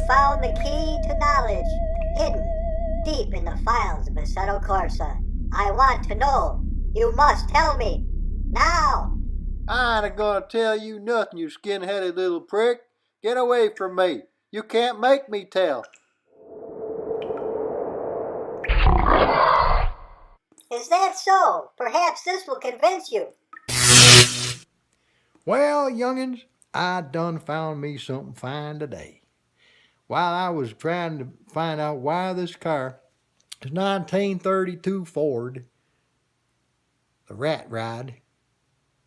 found the key to knowledge, hidden deep in the files of AssettoCorsa. I want to know. You must tell me. Now! I ain't gonna tell you nothing, you skin-headed little prick. Get away from me. You can't make me tell. Is that so? Perhaps this will convince you. Well, youngins, I done found me something fine today. While I was trying to find out why this car, this 1932 Ford, the Rat Ride,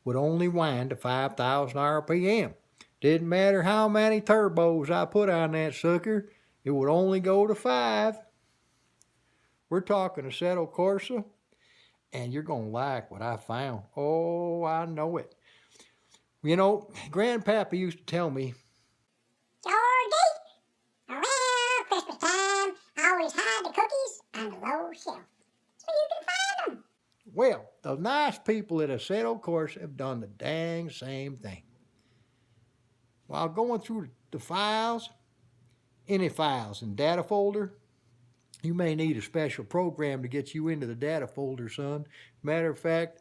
would only wind to 5,000 RPM. Didn't matter how many turbos I put on that sucker, it would only go to 5. We're talking AssettoCorsa, and you're going to like what I found. Oh, I know it. You know, Grandpappy used to tell me, Georgie, around Christmas time, always hide the cookies on the low shelf so you can find them. well, the nice people at AssettoCorsa have done the dang same thing. While going through the files, any files in data folder, you may need a special program to get you into the data folder, son. Matter of fact,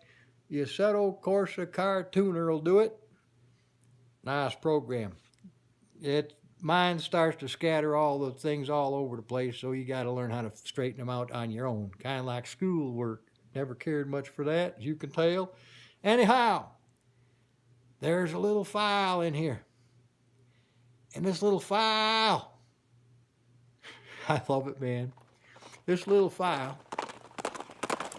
the AssettoCorsa car tuner will do it. Nice program. Mine starts to scatter all the things all over the place, so you got to learn how to straighten them out on your own. Kind of like schoolwork. Never cared much for that, as you can tell. Anyhow, there's a little file in here. And this little file, I love it, man. This little file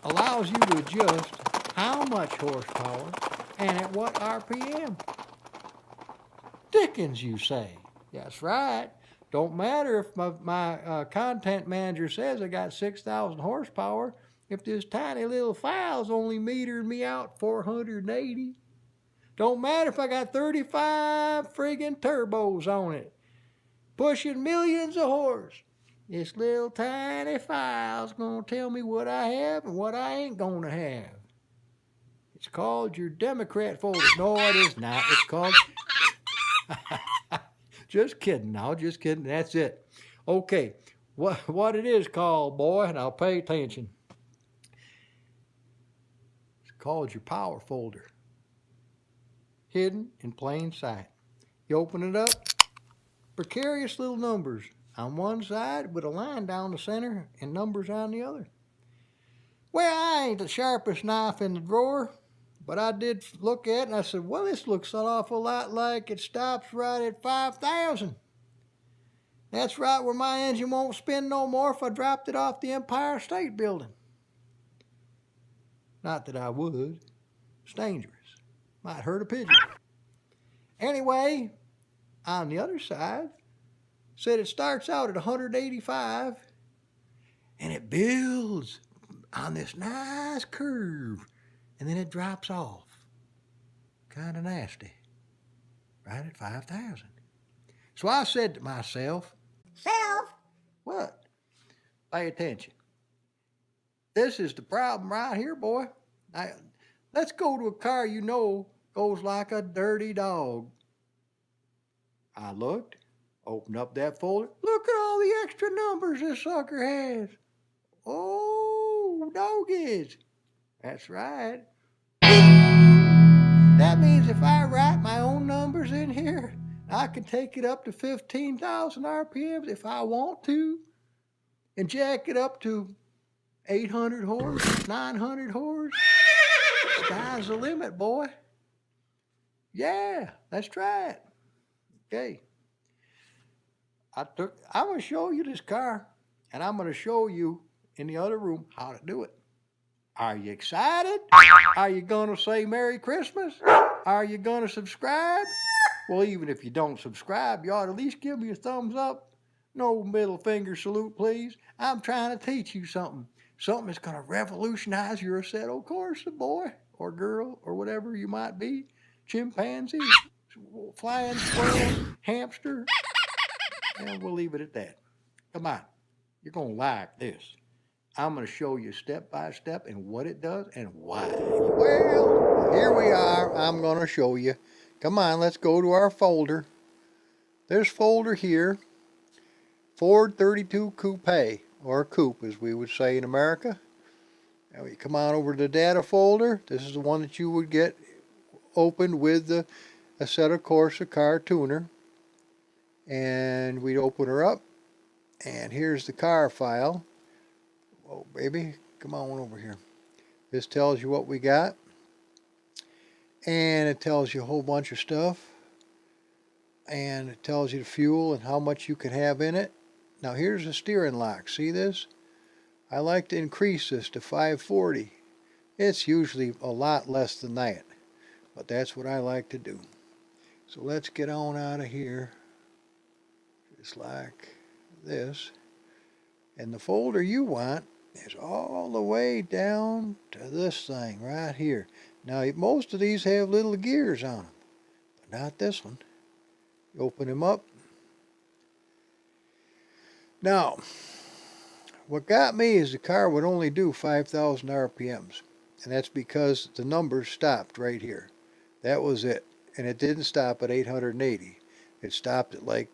allows you to adjust how much horsepower and at what RPM. Dickens, you say. That's right. Don't matter if my content manager says I got 6,000 horsepower if this tiny little file's only metered me out 480. Don't matter if I got 35 friggin' turbos on it, pushing millions of horse. This little tiny file's gonna tell me what I have and what I ain't gonna have. It's called your Democrat folder. No, it is not. It's called... Just kidding now, just kidding. That's it. Okay, what it is called, boy, and I'll pay attention. It's called your power folder. Hidden in plain sight. You open it up, precarious little numbers on one side with a line down the center and numbers on the other. Well, I ain't the sharpest knife in the drawer, but I did look at it and I said, well, this looks an awful lot like it stops right at 5,000. That's right where my engine won't spin no more if I dropped it off the Empire State Building. Not that I would. It's dangerous. Might hurt a pigeon. Anyway, on the other side, said it starts out at 185 and it builds on this nice curve and then it drops off. Kind of nasty. Right at 5,000. So I said to myself, Self, what? Pay attention. This is the problem right here, boy. Now, let's go to a car you know goes like a dirty dog. I looked, opened up that folder. Look at all the extra numbers this sucker has. Oh, doggies. That's right. That means if I write my own numbers in here, I can take it up to 15,000 RPMs if I want to, and jack it up to 800 horse, 900 horse. Sky's the limit, boy. Yeah, let's try it. Okay. I'm going to show you this car, and I'm going to show you in the other room how to do it. Are you excited? Are you going to say Merry Christmas? Are you going to subscribe? Well, even if you don't subscribe, you ought to at least give me a thumbs up. No middle finger salute, please. I'm trying to teach you something. Something that's going to revolutionize your AssettoCorsa, boy, or girl, or whatever you might be. Chimpanzee, flying squirrel, hamster. And we'll leave it at that. Come on. You're going to like this. I'm going to show you step by step and what it does and why. Well, here we are. I'm going to show you. Come on, let's go to our folder. This folder here Ford 32 Coupe, or Coupe as we would say in America. Now we come on over to the data folder. This is the one that you would get opened with the AssettoCorsa car tuner. And we'd open her up. And here's the car file. Oh, baby, come on over here. This tells you what we got. And it tells you a whole bunch of stuff. And it tells you the fuel and how much you can have in it. Now here's the steering lock. See this? I like to increase this to 540. It's usually a lot less than that, but that's what I like to do. So let's get on out of here, just like this. And the folder you want is all the way down to this thing right here. Now most of these have little gears on them, but not this one. You open them up. Now, what got me is the car would only do 5,000 RPMs. And that's because the numbers stopped right here. That was it. And it didn't stop at 880. It stopped at like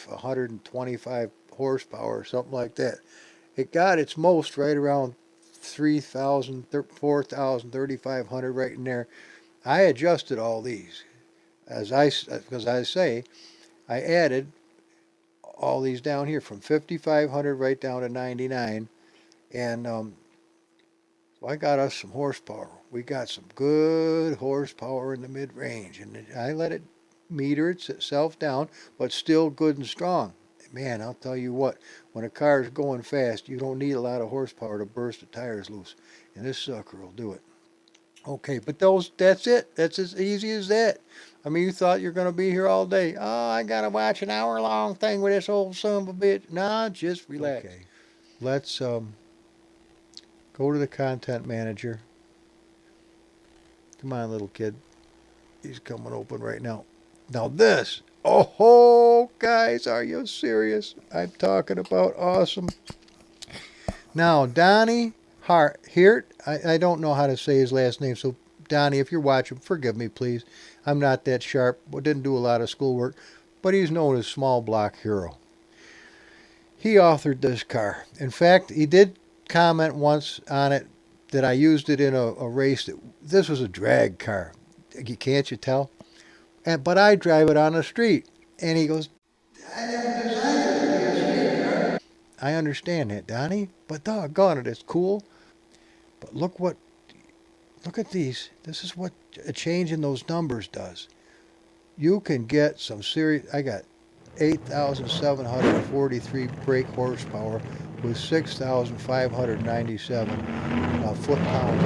125 horsepower or something like that. It got its most right around 3,000, 4,000, 3,500 right in there. I adjusted all these. Because I say, I added all these down here from 5,500 right down to 99. And so I got us some horsepower. We got some good horsepower in the mid-range. And I let it meter itself down, but still good and strong. Man, I'll tell you what, when a car is going fast, you don't need a lot of horsepower to burst the tires loose. And this sucker will do it. Okay, but that's it. That's as easy as that. I mean, you thought you're going to be here all day. Oh, I got to watch an hour-long thing with this old son of a bitch. Nah, just relax. Okay. Let's go to the content manager. Come on, little kid. He's coming open right now. Now this. Oh, guys, are you serious? I'm talking about awesome. Now, Donnie Hirt, I don't know how to say his last name, so Donnie, if you're watching, forgive me, please. I'm not that sharp. Didn't do a lot of schoolwork, but he's known as Small Block Hero. He authored this car. In fact, he did comment once on it that I used it in a race. This was a drag car. Can't you tell? But I drive it on the street. And he goes, I never designed it to be a street car. I understand that, Donnie, but doggone it, it's cool. But look at these. This is what a change in those numbers does. You can get some serious, I got 8,743 brake horsepower with 6,597 foot-pounds.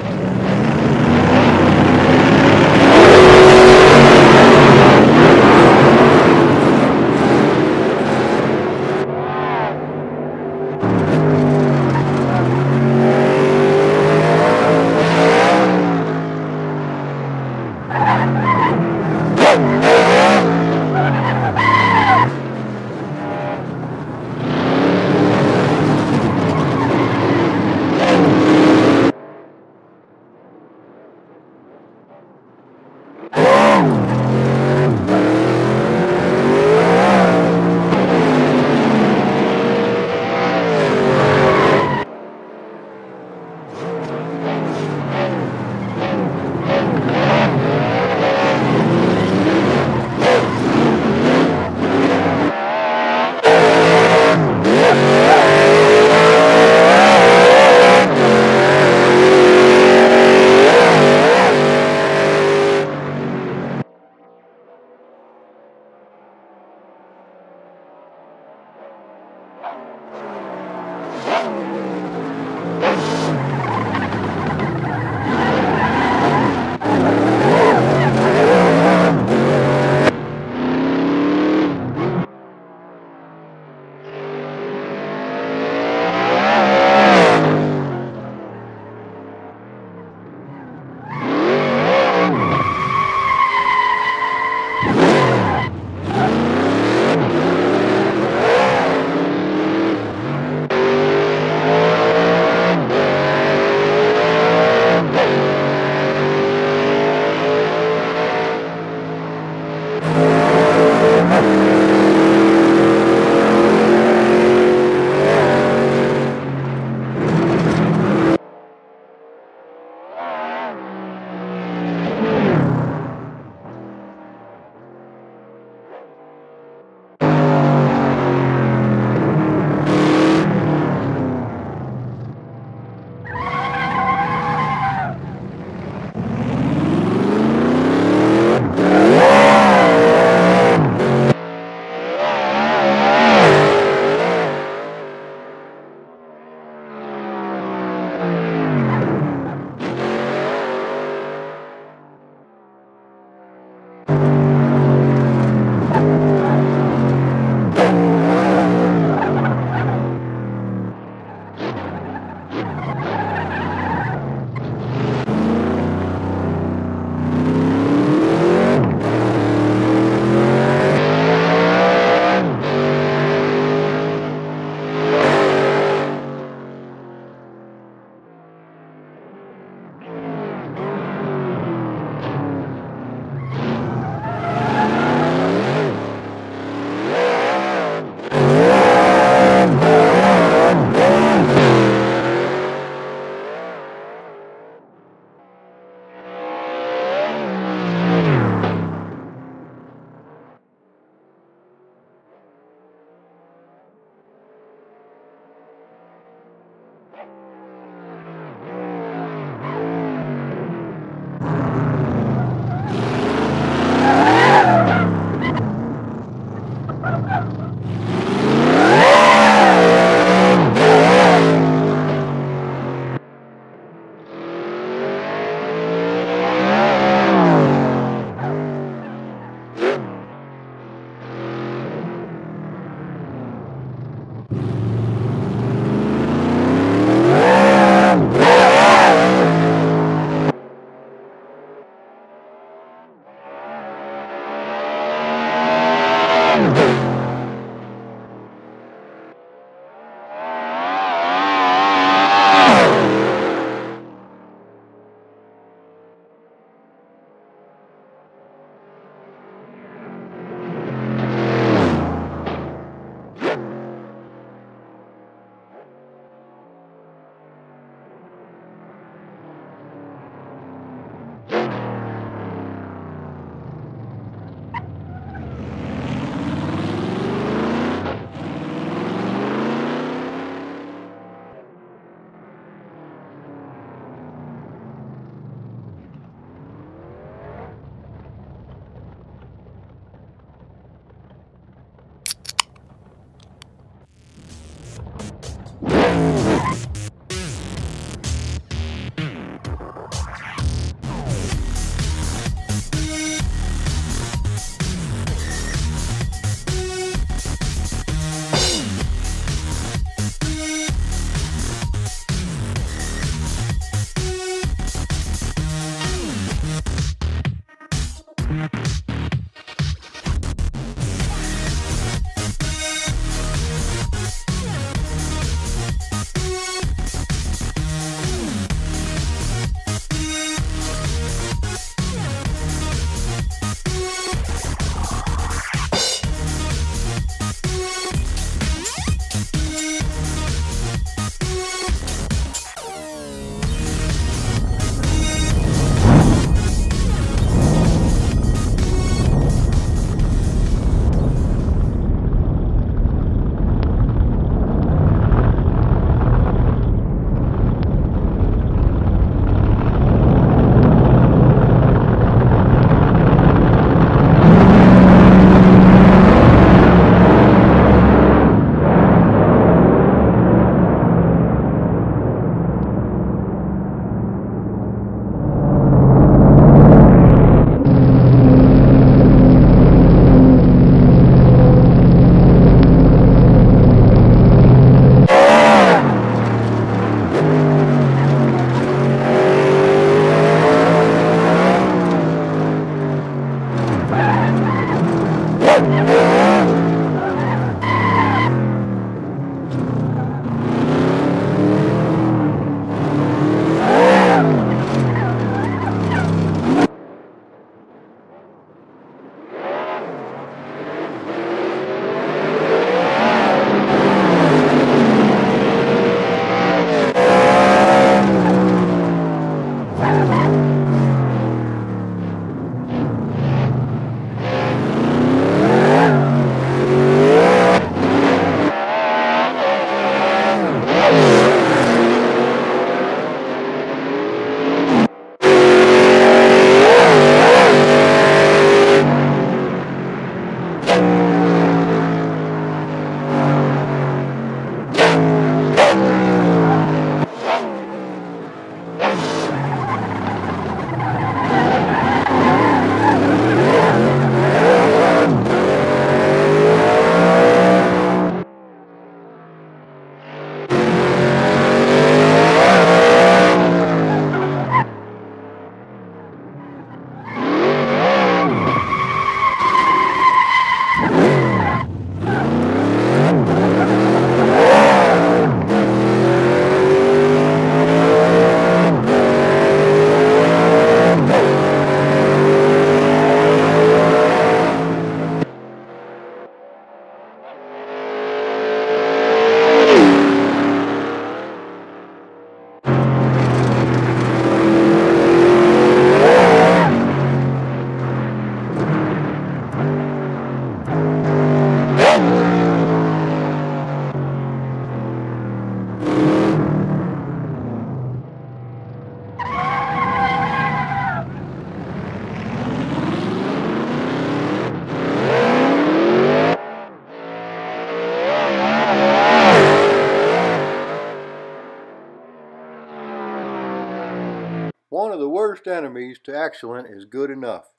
One of the worst enemies to excellent is good enough.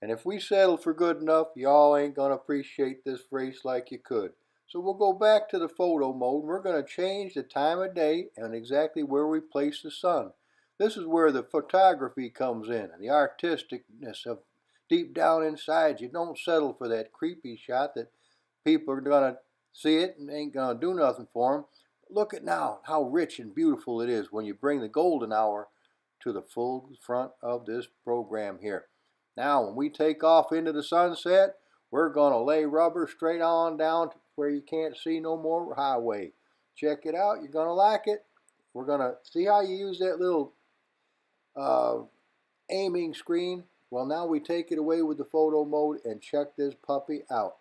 And if we settle for good enough, y'all ain't gonna appreciate this race like you could. So we'll go back to the photo mode. We're gonna change the time of day and exactly where we place the sun. This is where the photography comes in and the artisticness of deep down inside you. Don't settle for that creepy shot that people are gonna see it and ain't gonna do nothing for them. Look at now how rich and beautiful it is when you bring the golden hour to the full front of this program here. Now, when we take off into the sunset, we're going to lay rubber straight on down to where you can't see no more highway. Check it out. You're going to like it. We're going to see how you use that little aiming screen. Well, now we take it away with the photo mode and check this puppy out.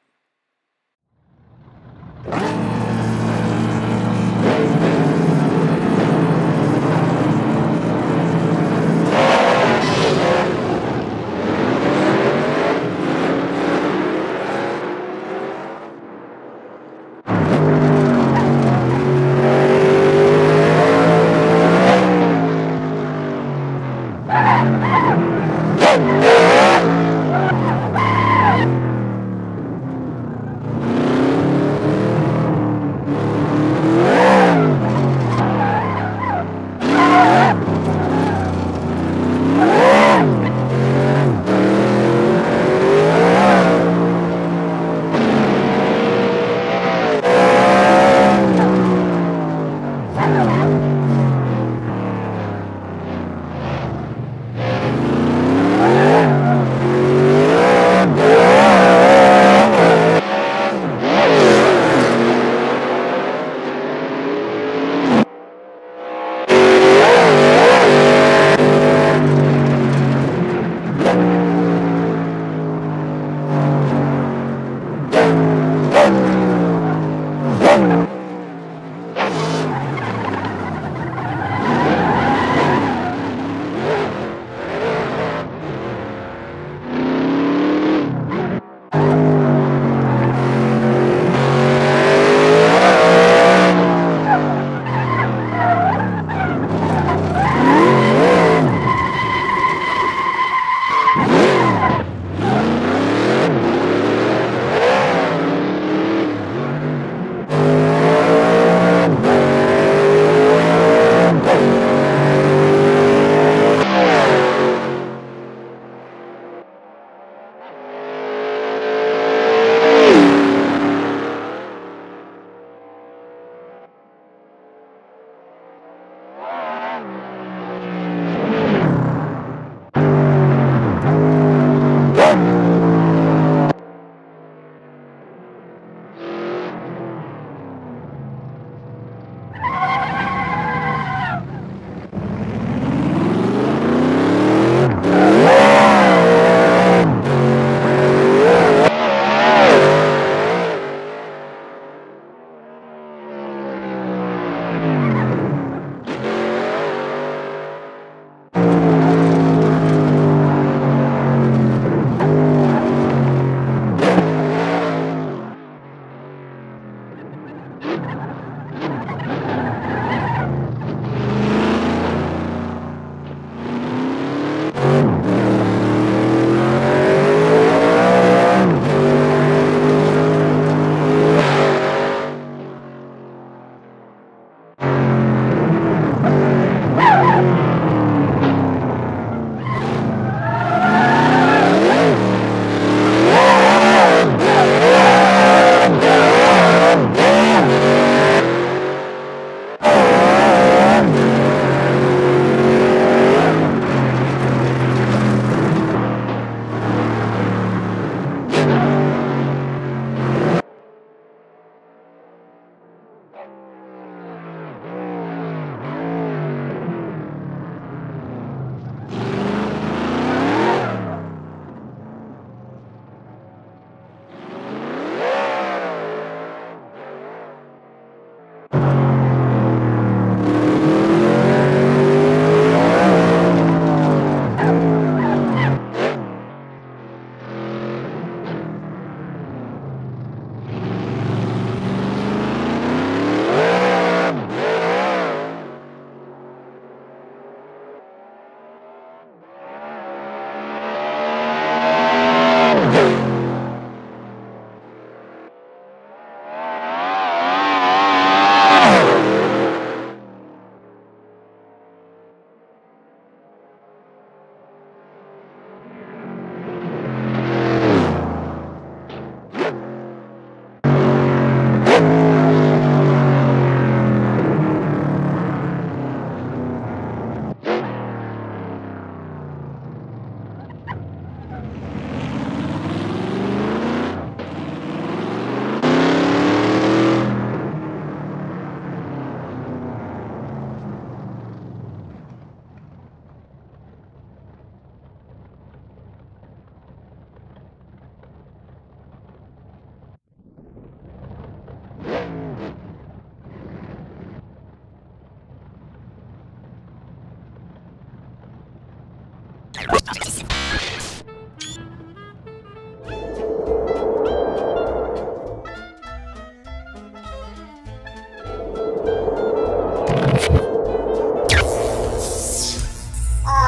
Aw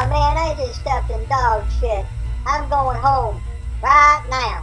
man, I just stepped in dog shit. I'm going home right now.